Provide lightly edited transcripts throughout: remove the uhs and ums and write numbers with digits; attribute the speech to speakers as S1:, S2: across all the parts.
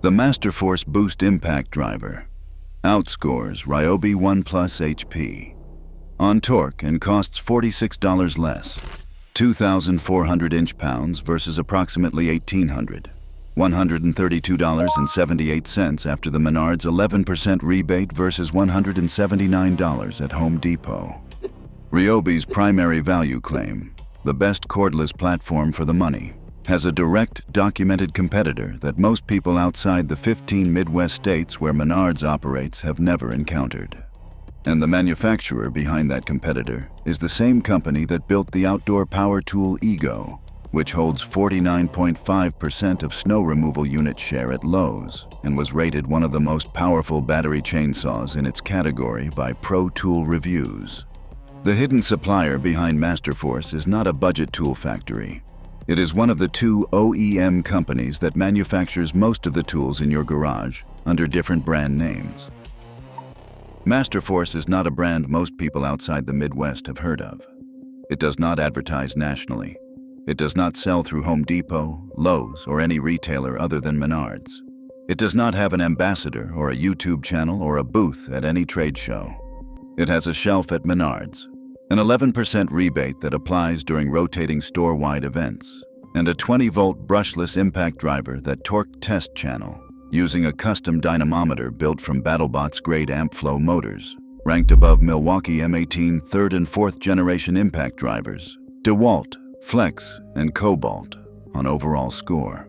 S1: The Masterforce Boost impact driver outscores Ryobi One Plus HP on torque and costs $46 less, 2,400 inch-pounds versus approximately 1,800, $132.78 after the Menards 11% rebate versus $179 at Home Depot. Ryobi's primary value claim, the best cordless platform for the money, has a direct, documented competitor that most people outside the 15 Midwest states where Menards operates have never encountered. And the manufacturer behind that competitor is the same company that built the outdoor power tool Ego, which holds 49.5% of snow removal unit share at Lowe's and was rated one of the most powerful battery chainsaws in its category by Pro Tool Reviews. The hidden supplier behind Masterforce is not a budget tool factory. It is one of the two OEM companies that manufactures most of the tools in your garage under different brand names. Masterforce is not a brand most people outside the Midwest have heard of. It does not advertise nationally. It does not sell through Home Depot, Lowe's, or any retailer other than Menards. It does not have an ambassador or a YouTube channel or a booth at any trade show. It has a shelf at Menards, an 11% rebate that applies during rotating store-wide events, and a 20-volt brushless impact driver that torque test channel using a custom dynamometer built from BattleBot's grade amp flow motors, ranked above Milwaukee M18 3rd and 4th generation impact drivers, DeWalt, Flex, and Cobalt on overall score.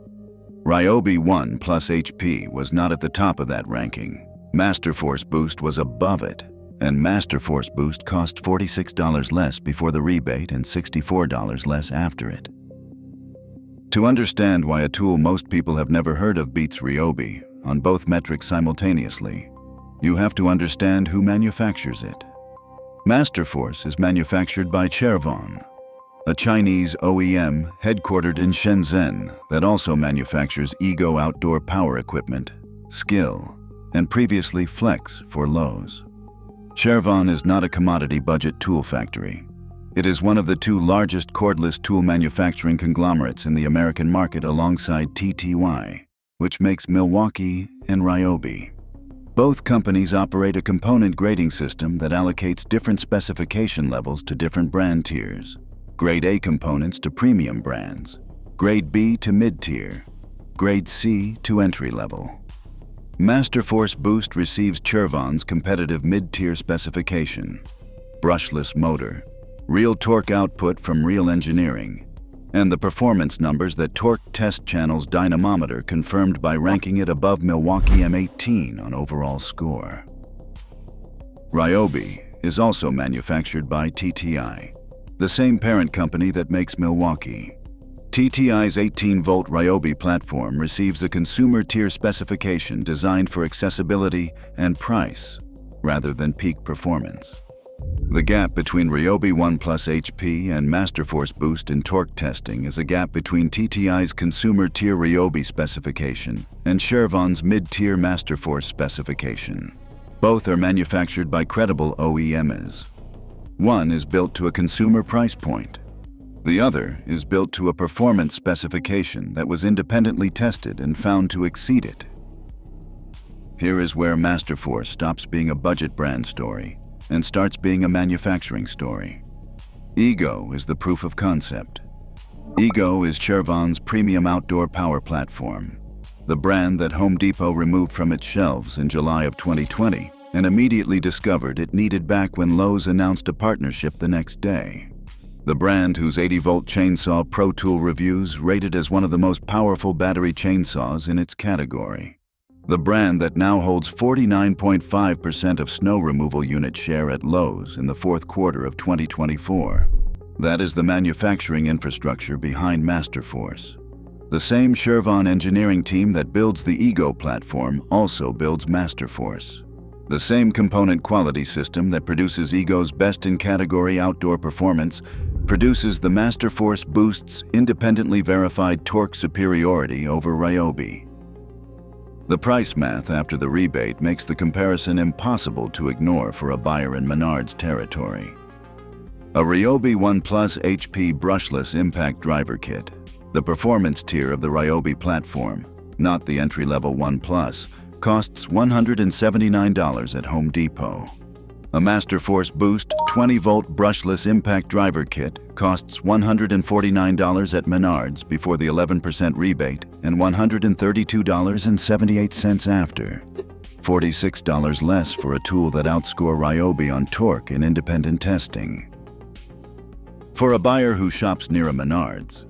S1: Ryobi One Plus HP was not at the top of that ranking. Masterforce Boost was above it, and Masterforce Boost cost $46 less before the rebate and $64 less after it. To understand why a tool most people have never heard of beats Ryobi on both metrics simultaneously, you have to understand who manufactures it. Masterforce is manufactured by Chervon, a Chinese OEM headquartered in Shenzhen that also manufactures Ego outdoor power equipment, Skill, and previously Flex for Lowe's. Chervon is not a commodity budget tool factory. It is one of the two largest cordless tool manufacturing conglomerates in the American market alongside TTY, which makes Milwaukee and Ryobi. Both companies operate a component grading system that allocates different specification levels to different brand tiers. Grade A components to premium brands, Grade B to mid-tier, Grade C to entry-level. Masterforce Boost receives Chervon's competitive mid-tier specification, brushless motor, real torque output from real engineering, and the performance numbers that Torque Test Channel's dynamometer confirmed by ranking it above Milwaukee M18 on overall score. Ryobi is also manufactured by TTI, the same parent company that makes Milwaukee. TTI's 18-volt Ryobi platform receives a consumer tier specification designed for accessibility and price, rather than peak performance. The gap between Ryobi One Plus HP and Masterforce Boost in torque testing is a gap between TTI's consumer tier Ryobi specification and Chervon's mid-tier Masterforce specification. Both are manufactured by credible OEMs. One is built to a consumer price point. The other is built to a performance specification that was independently tested and found to exceed it. Here is where Masterforce stops being a budget brand story and starts being a manufacturing story. Ego is the proof of concept. Ego is Chervon's premium outdoor power platform, the brand that Home Depot removed from its shelves in July of 2020 and immediately discovered it needed back when Lowe's announced a partnership the next day. The brand whose 80-volt chainsaw Pro Tool Reviews rated as one of the most powerful battery chainsaws in its category. The brand that now holds 49.5% of snow removal unit share at Lowe's in the fourth quarter of 2024. That is the manufacturing infrastructure behind Masterforce. The same Chervon engineering team that builds the Ego platform also builds Masterforce. The same component quality system that produces Ego's best-in-category outdoor performance produces the Masterforce Boost's independently verified torque superiority over Ryobi. The price math after the rebate makes the comparison impossible to ignore for a buyer in Menards territory. A Ryobi One Plus HP brushless impact driver kit, the performance tier of the Ryobi platform, not the entry-level One Plus, costs $179 at Home Depot. A Masterforce Boost 20-volt brushless impact driver kit costs $149 at Menards before the 11% rebate and $132.78 after. $46 less for a tool that outscore Ryobi on torque in independent testing. For a buyer who shops near a Menards,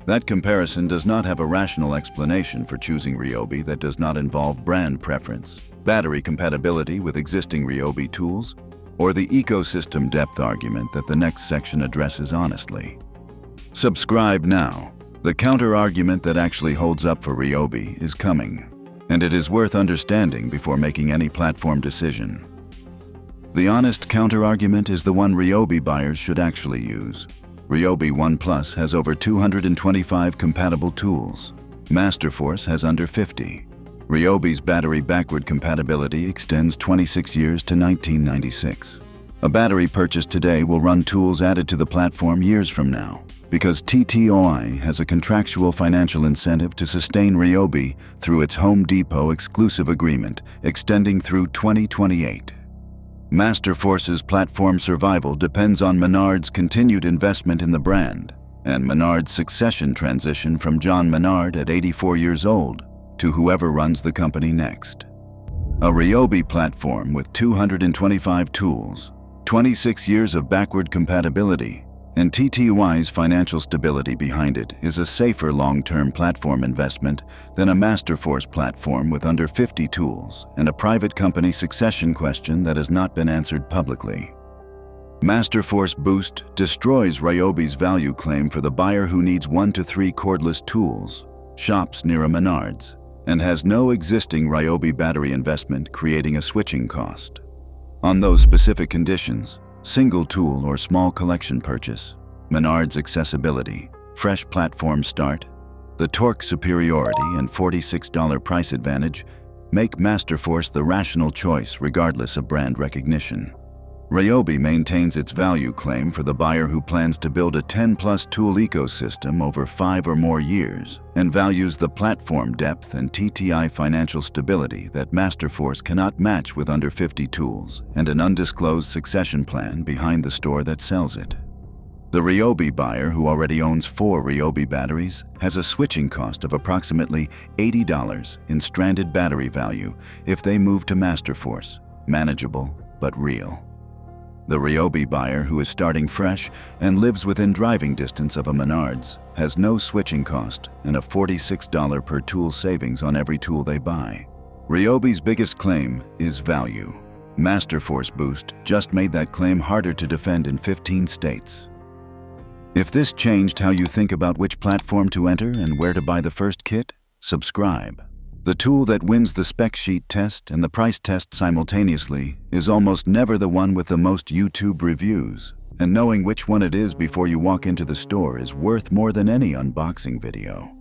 S1: that comparison does not have a rational explanation for choosing Ryobi that does not involve brand preference, battery compatibility with existing Ryobi tools, or the ecosystem depth argument that the next section addresses honestly. Subscribe now. The counter-argument that actually holds up for Ryobi is coming, and it is worth understanding before making any platform decision. The honest counter-argument is the one Ryobi buyers should actually use. Ryobi One Plus has over 225 compatible tools. Masterforce has under 50. Ryobi's battery backward compatibility extends 26 years to 1996. A battery purchased today will run tools added to the platform years from now, because TTOI has a contractual financial incentive to sustain Ryobi through its Home Depot exclusive agreement, extending through 2028. Masterforce's platform survival depends on Menards' continued investment in the brand, and Menards' succession transition from John Menard at 84 years old to whoever runs the company next. A Ryobi platform with 225 tools, 26 years of backward compatibility, and TTOI's financial stability behind it is a safer long-term platform investment than a Masterforce platform with under 50 tools and a private company succession question that has not been answered publicly. Masterforce Boost destroys Ryobi's value claim for the buyer who needs 1 to 3 cordless tools, shops near a Menards, and has no existing Ryobi battery investment, creating a switching cost. On those specific conditions, single tool or small collection purchase, Menards accessibility, fresh platform start, the torque superiority and $46 price advantage make Masterforce the rational choice regardless of brand recognition. Ryobi maintains its value claim for the buyer who plans to build a 10-plus tool ecosystem over 5 or more years and values the platform depth and TTI financial stability that Masterforce cannot match with under 50 tools and an undisclosed succession plan behind the store that sells it. The Ryobi buyer who already owns 4 Ryobi batteries has a switching cost of approximately $80 in stranded battery value if they move to Masterforce, manageable but real. The Ryobi buyer who is starting fresh and lives within driving distance of a Menards has no switching cost and a $46 per tool savings on every tool they buy. Ryobi's biggest claim is value. Masterforce Boost just made that claim harder to defend in 15 states. If this changed how you think about which platform to enter and where to buy the first kit, subscribe. The tool that wins the spec sheet test and the price test simultaneously is almost never the one with the most YouTube reviews, and knowing which one it is before you walk into the store is worth more than any unboxing video.